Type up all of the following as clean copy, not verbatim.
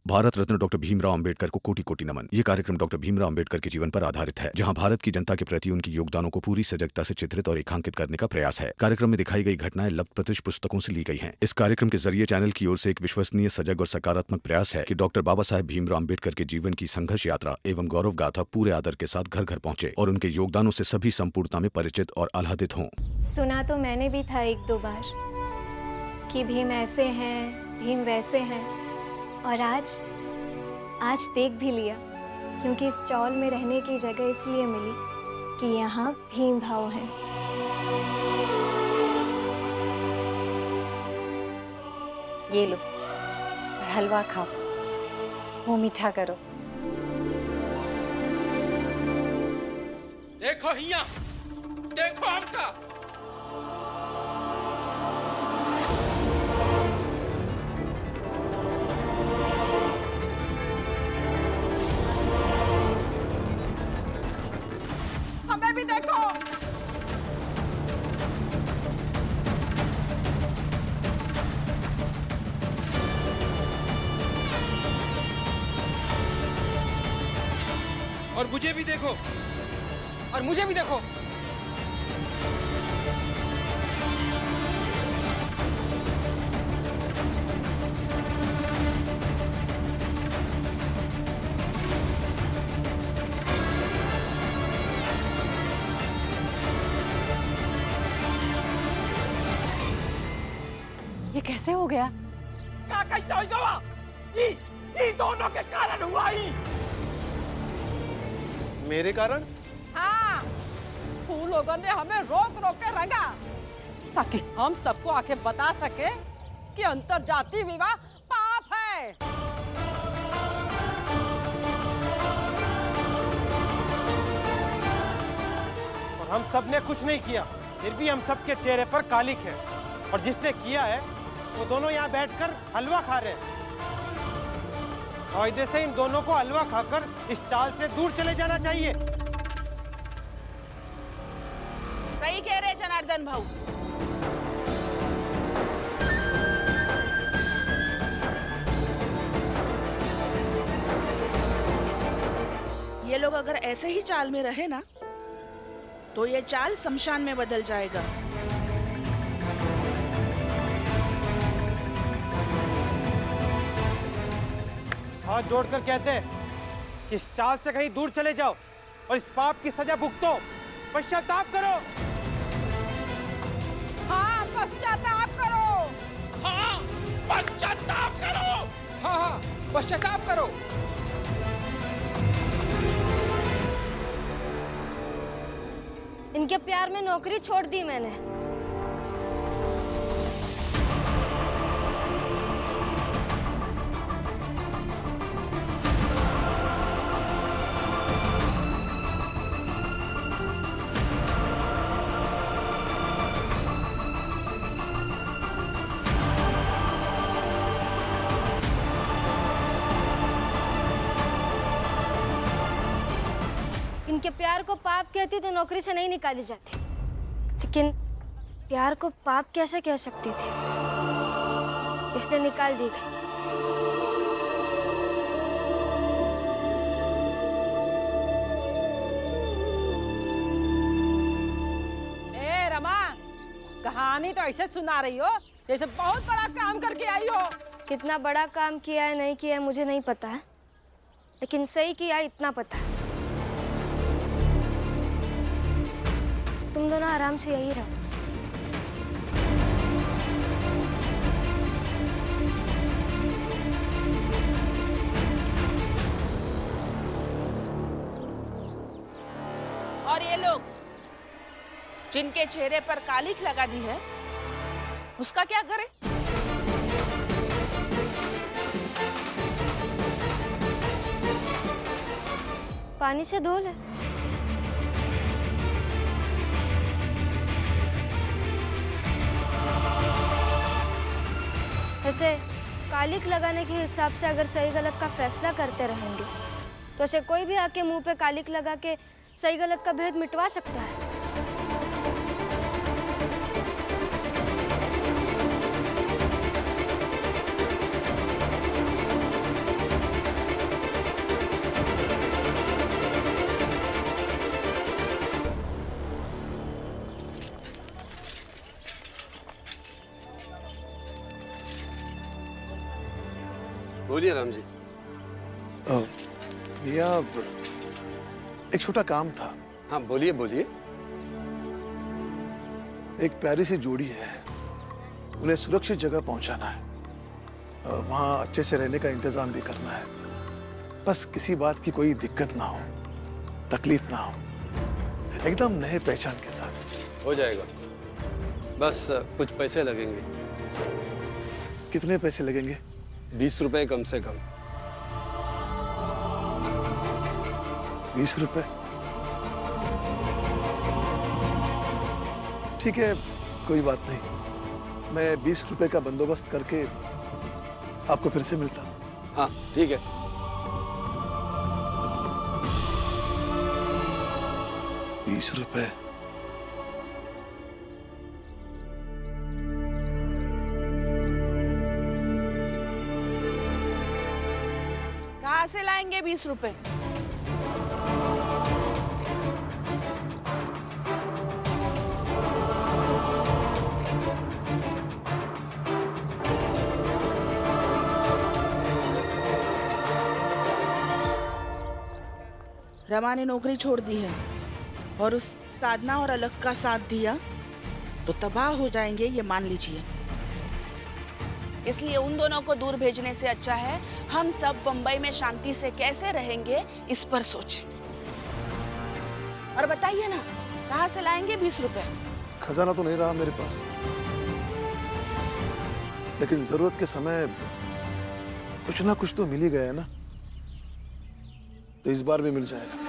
Bharat Ratna doctor Bhimrao Ambedkar को कोटि कोटि नमन। ये कार्यक्रम डॉक्टर भीमराव अंबेडकर के जीवन पर आधारित है, जहां भारत की जनता के प्रति उनके योगदानों को पूरी सजगता से चित्रित और रेखांकित करने का प्रयास है। कार्यक्रम में दिखाई गई घटनाएं लब्ध प्रतिष्ठ पुस्तकों से ली गई हैं। इस कार्यक्रम के जरिए चैनल की ओर से एक विश्वसनीय, सजग और सकारात्मक प्रयास है कि डॉक्टर बाबा साहेब भीमराव अंबेडकर के जीवन की संघर्ष यात्रा एवं गौरव गाथा पूरे आदर के साथ घर घर पहुंचे और उनके योगदानों से सभी संपूर्णता में परिचित और आह्लादित हों। सुना तो मैंने भी था एक दो बार कि भीम ऐसे हैं, भीम वैसे हैं, और आज देख भी लिया, क्योंकि इस चौल में रहने की जगह इसलिए मिली कि यहाँ भीम भाव है। ये लो, हलवा खाओ, मुंह मीठा करो। देखो हिया, देखो हमका। हमें भी देखो। और मुझे भी देखो। और मुझे भी देखो। ये कैसे हो गया? क्या कैसे हो गया? ई दोनों के कारण हुआ ही। मेरे कारण? हाँ, तू लोगों ने हमें रोक रोक के रंगा, ताकि हम सबको आके बता सके कि अंतरजातीय विवाह पाप है। और हम सब ने कुछ नहीं किया, फिर भी हम सबके चेहरे पर कालिक है। और जिसने किया है वो दोनों यहाँ बैठकर हलवा खा रहे हैं। कायदे से इन दोनों को हलवा खाकर इस चाल से दूर चले जाना चाहिए। सही कह रहे जनार्दन भाऊ। ये लोग अगर ऐसे ही चाल में रहे ना, तो ये चाल शमशान में बदल जाएगा। हाथ जोड़कर कहते हैं कि इस चाल से कहीं दूर चले जाओ और इस पाप की सजा भुगतो, पश्चाताप करो। हाँ, पश्चाताप करो। हाँ, पश्चाताप करो। हाँ, पश्चाताप करो। इनके प्यार में नौकरी छोड़ दी मैंने। इनके प्यार को पाप कहती तो नौकरी से नहीं निकाली जाती, लेकिन प्यार को पाप कैसे कह सकती थी, इसलिए निकाल दी गई। ए रमा, कहानी तो ऐसे सुना रही हो जैसे बहुत बड़ा काम करके आई हो। कितना बड़ा काम किया है नहीं किया है मुझे नहीं पता है, लेकिन सही किया है इतना पता है। तुम दोनों आराम से यही रहो। और ये लोग जिनके चेहरे पर कालिख लगा दी है, उसका क्या करें? पानी से धो ले। ऐसे कालिख लगाने के हिसाब से अगर सही गलत का फैसला करते रहेंगे तो ऐसे कोई भी आके मुंह पे कालिख लगा के सही गलत का भेद मिटवा सकता है। बोलिए राम जी। भैया एक छोटा काम था। हाँ बोलिए बोलिए। एक प्यारी सी जोड़ी है, उन्हें सुरक्षित जगह पहुंचाना है, वहां अच्छे से रहने का इंतजाम भी करना है। बस किसी बात की कोई दिक्कत ना हो, तकलीफ ना हो, एकदम नए पहचान के साथ। हो जाएगा, बस कुछ पैसे लगेंगे। कितने पैसे लगेंगे? 20 रुपए कम से कम। 20 रुपए? ठीक है, कोई बात नहीं। मैं 20 रुपए का बंदोबस्त करके आपको फिर से मिलता हूँ। हाँ ठीक है। ₹20। कहाँ से लाएंगे 20 रुपए? रमा ने नौकरी छोड़ दी है और उस साधना और अलग का साथ दिया तो तबाह हो जाएंगे, ये मान लीजिए। इसलिए उन दोनों को दूर भेजने से अच्छा है हम सब बंबई में शांति से कैसे रहेंगे इस पर सोचें। और बताइए ना, कहाँ से लाएंगे 20 रुपए? खजाना तो नहीं रहा मेरे पास, लेकिन जरूरत के समय कुछ ना कुछ तो मिल ही गया है ना, तो इस बार भी मिल जाएगा।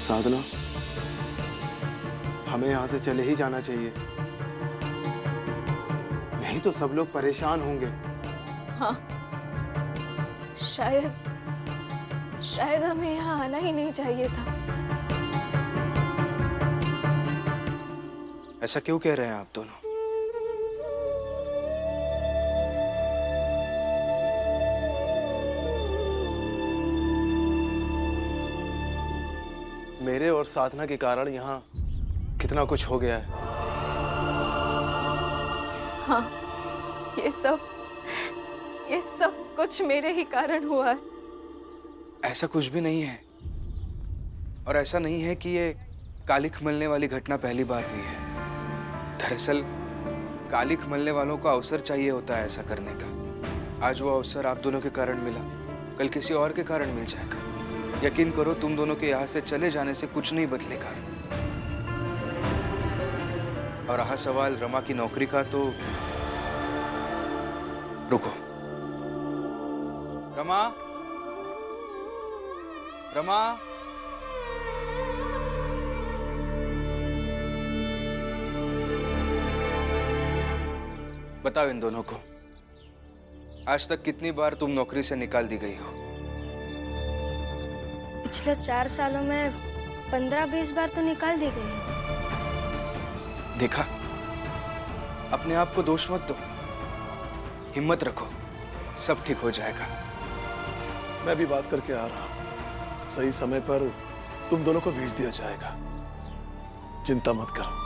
साधना, हमें यहाँ से चले ही जाना चाहिए, नहीं तो सब लोग परेशान होंगे। हाँ, शायद हमें यहाँ आना ही नहीं चाहिए था। ऐसा क्यों कह रहे हैं आप दोनों? मेरे और साधना के कारण यहाँ कितना कुछ हो गया है। हाँ, ये सब कुछ मेरे ही कारण हुआ है। ऐसा कुछ भी नहीं है, और ऐसा नहीं है कि ये कालिख मलने वाली घटना पहली बार हुई है। दरअसल कालिख मलने वालों को अवसर चाहिए होता है ऐसा करने का। आज वो अवसर आप दोनों के कारण मिला, कल किसी और के कारण मिल जाएगा। यकीन करो, तुम दोनों के यहाँ से चले जाने से कुछ नहीं बदलेगा। और रहा सवाल रमा की नौकरी का, तो रुको। रमा, रमा, बताओ इन दोनों को, आज तक कितनी बार तुम नौकरी से निकाल दी गई हो? पिछले 4 सालों में 15-20 बार तो निकाल दी गई। देखा, अपने आप को दोष मत दो, हिम्मत रखो, सब ठीक हो जाएगा। मैं भी बात करके आ रहा हूँ, सही समय पर तुम दोनों को भेज दिया जाएगा, चिंता मत करो।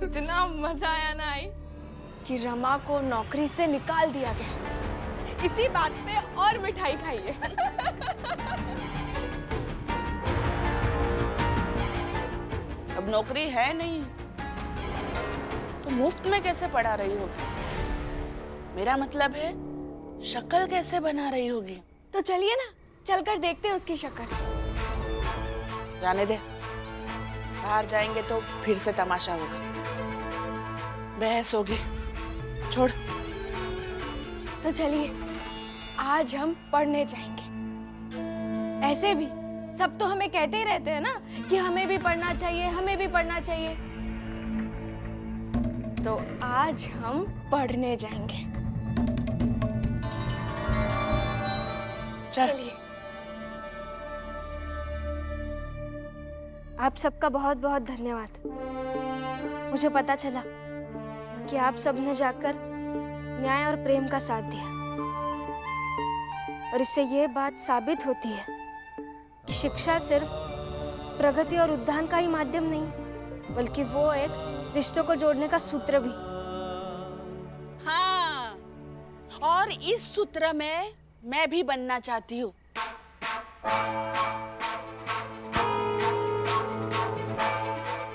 इतना मजा आया ना आई कि रमा को नौकरी से निकाल दिया गया। इसी बात पे और मिठाई खाइए। अब नौकरी है नहीं तो मुफ्त में कैसे पढ़ा रही होगी? मेरा मतलब है शक्ल कैसे बना रही होगी? तो चलिए ना, चलकर देखते हैं उसकी शक्ल। जाने दे, बाहर जाएंगे तो फिर से तमाशा होगा, बहस होगी। छोड़। तो चलिए, आज हम पढ़ने जाएंगे। ऐसे भी सब तो हमें कहते ही रहते हैं ना कि हमें भी पढ़ना चाहिए, हमें भी पढ़ना चाहिए। तो आज हम पढ़ने जाएंगे। चलिए। आप सबका बहुत बहुत धन्यवाद। मुझे पता चला कि आप सबने जाकर न्याय और प्रेम का साथ दिया, और इससे ये बात साबित होती है कि शिक्षा सिर्फ प्रगति और उद्धार का ही माध्यम नहीं, बल्कि वो एक रिश्तों को जोड़ने का सूत्र भी। हाँ, और इस सूत्र में मैं भी बनना चाहती हूँ।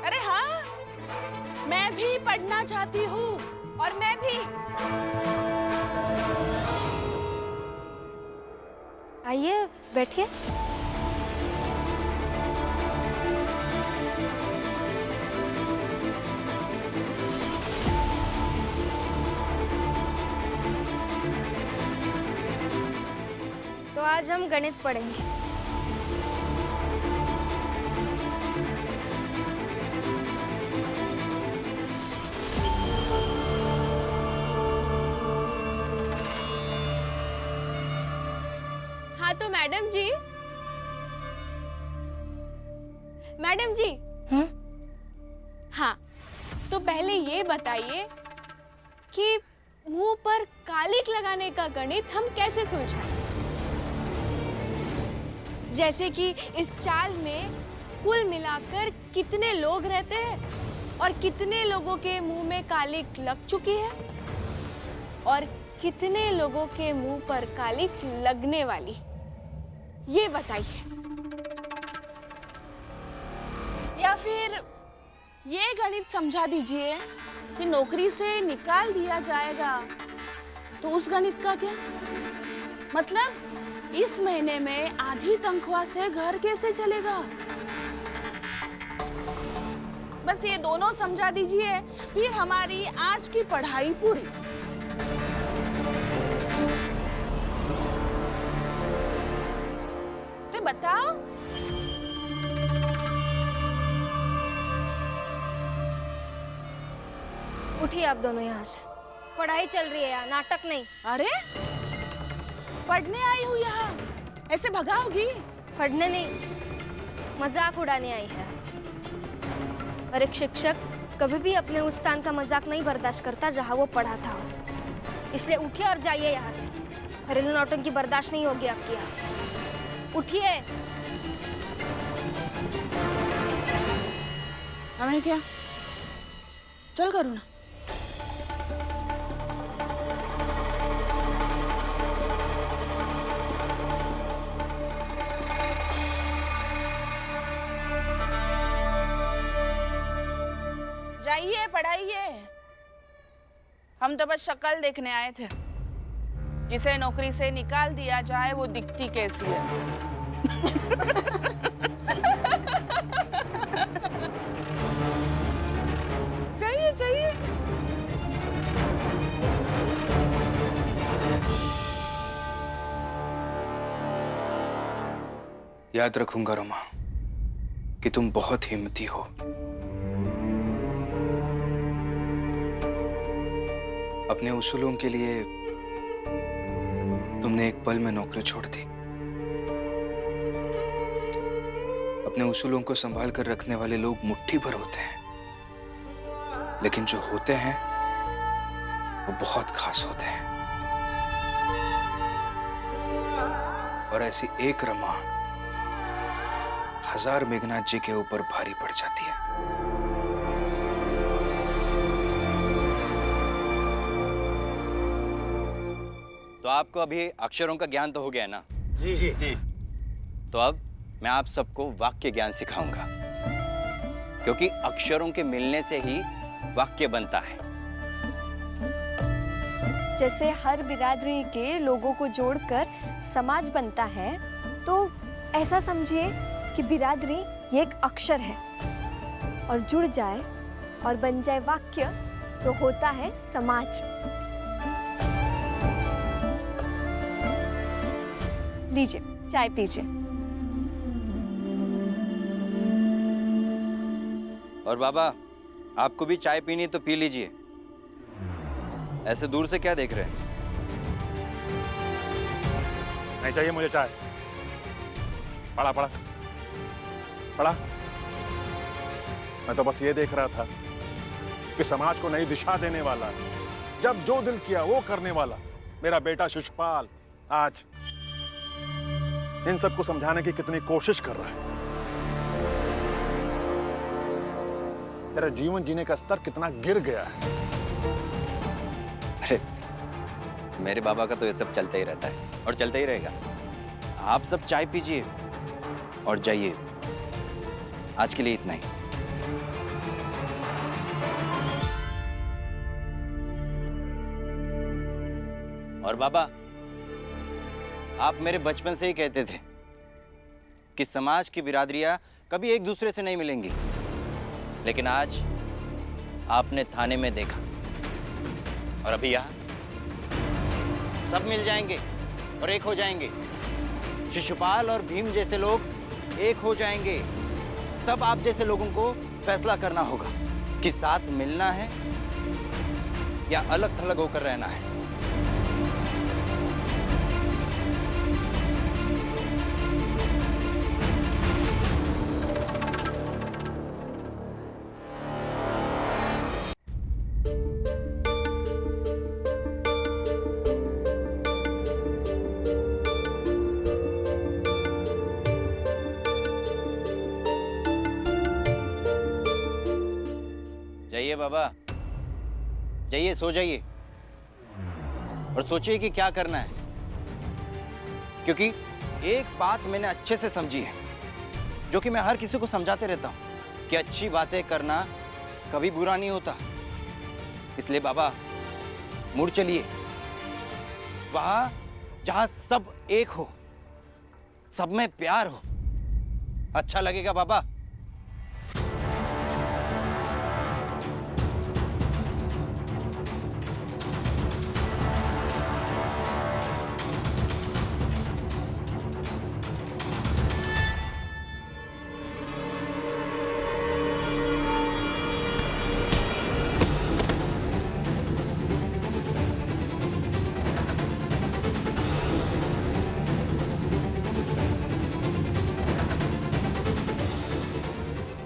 अरे हाँ, मैं भी पढ़ना चाहती हूँ। और मैं भी। आइए बैठिए। तो आज हम गणित पढ़ेंगे। हाँ तो मैडम जी हाँ, तो पहले ये बताइए कि मुंह पर कालिक लगाने का गणित हम कैसे सुलझाएं? जैसे कि इस चाल में कुल मिलाकर कितने लोग रहते हैं और कितने लोगों के मुंह में कालिक लग चुकी है और कितने लोगों के मुंह पर कालिक लगने वाली, ये बताइए। या फिर ये गणित समझा दीजिए कि नौकरी से निकाल दिया जाएगा तो उस गणित का क्या मतलब? इस महीने में आधी तनख्वाह से घर कैसे चलेगा? बस ये दोनों समझा दीजिए, फिर हमारी आज की पढ़ाई पूरी। अरे बताओ। उठिए आप दोनों यहाँ से, पढ़ाई चल रही है यार, नाटक नहीं। अरे पढ़ने आई हूँ यहाँ, ऐसे भगाओगी? पढ़ने नहीं, मजाक उड़ाने आई है। और एक शिक्षक कभी भी अपने उस स्थान का मजाक नहीं बर्दाश्त करता जहाँ वो पढ़ाता हो। इसलिए उठिए और जाइए यहाँ से। घरेलू नौटंकी बर्दाश्त नहीं होगी आपकी यहाँ। उठिए। हमें क्या? चल करूँ ना। जाइए पढ़ाइए। हम तो बस शक्ल देखने आए थे, जिसे नौकरी से निकाल दिया जाए वो दिखती कैसी है। जाइए जाइए। याद रखूंगा रोमा कि तुम बहुत हिम्मती हो। अपने उसूलों के लिए तुमने एक पल में नौकरी छोड़ दी। अपने उसूलों को संभाल कर रखने वाले लोग मुट्ठी भर होते हैं, लेकिन जो होते हैं वो बहुत खास होते हैं। और ऐसी एक रमा हजार मेघनाथ जी के ऊपर भारी पड़ जाती है। तो आपको अभी अक्षरों का ज्ञान तो हो गया ना? जी जी जी। तो अब मैं आप सबको वाक्य ज्ञान सिखाऊंगा, क्योंकि अक्षरों के मिलने से ही वाक्य बनता है। जैसे हर बिरादरी के लोगों को जोड़कर समाज बनता है, तो ऐसा समझिए कि बिरादरी ये एक अक्षर है, और जुड़ जाए और बन जाए वाक्य तो होता है समाज। लीजिए चाय पीजिए। और बाबा, आपको भी चाय पीनी तो पी लीजिए, ऐसे दूर से क्या देख रहे हैं? नहीं चाहिए मुझे चाय। पढ़ा पढ़ा पढ़ा। मैं तो बस ये देख रहा था कि समाज को नई दिशा देने वाला, जब जो दिल किया वो करने वाला मेरा बेटा शिशुपाल आज इन सबको समझाने की कितनी कोशिश कर रहा है। तेरा जीवन जीने का स्तर कितना गिर गया है। अरे मेरे बाबा का तो ये सब चलता ही रहता है और चलता ही रहेगा। आप सब चाय पीजिए और जाइए। आज के लिए इतना ही। और बाबा, आप मेरे बचपन से ही कहते थे कि समाज की बिरादरियां कभी एक दूसरे से नहीं मिलेंगी, लेकिन आज आपने थाने में देखा और अभी यहाँ सब मिल जाएंगे और एक हो जाएंगे। शिशुपाल और भीम जैसे लोग एक हो जाएंगे। तब आप जैसे लोगों को फैसला करना होगा कि साथ मिलना है या अलग थलग होकर रहना है। जाइए बाबा, जाइए, सो जाइए और सोचिए कि क्या करना है, क्योंकि एक बात मैंने अच्छे से समझी है, जो कि मैं हर किसी को समझाते रहता हूं कि अच्छी बातें करना कभी बुरा नहीं होता। इसलिए बाबा मुड़ चलिए वहां जहां सब एक हो, सब में प्यार हो। अच्छा लगेगा बाबा।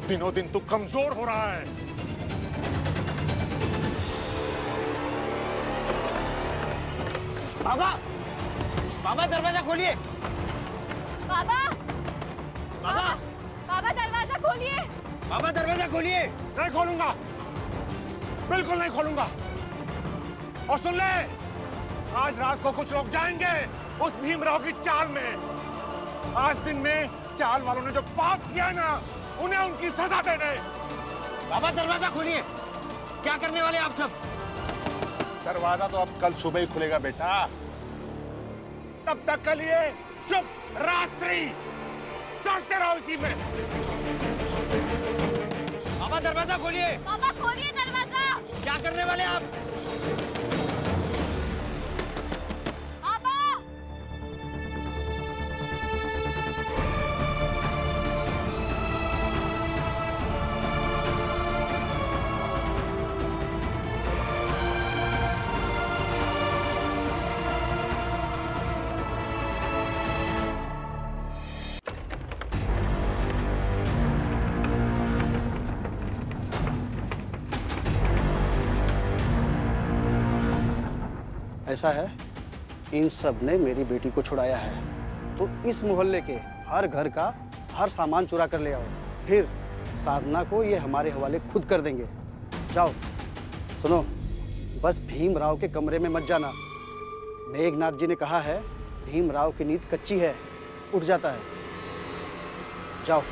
दिनों दिन तू कमजोर हो रहा है। बाबा, बाबा दरवाजा खोलिए। बाबा, बाबा, बाबा दरवाजा खोलिए। बाबा दरवाजा खोलिए। नहीं खोलूंगा, बिल्कुल नहीं खोलूंगा। और सुन ले, आज रात को कुछ लोग जाएंगे उस भीमराव की चाल में। आज दिन में चाल वालों ने जो पाप किया ना, उन्हें उनकी सजा देने। बाबा दरवाजा खोलिए। क्या करने वाले आप सब? दरवाजा तो अब कल सुबह ही खुलेगा बेटा। तब तक के लिए शुभ रात्रि। सड़ते रहो इसी में। बाबा दरवाजा खोलिए। बाबा खोलिए दरवाजा। क्या करने वाले आप? बाबा, ऐसा है, इन सब ने मेरी बेटी को छुड़ाया है, तो इस मोहल्ले के हर घर का हर सामान चुरा कर ले आओ। फिर साधना को ये हमारे हवाले खुद कर देंगे। जाओ। सुनो, बस भीमराव के कमरे में मत जाना। मेघनाथ जी ने कहा है भीमराव की नींद कच्ची है, उठ जाता है। जाओ।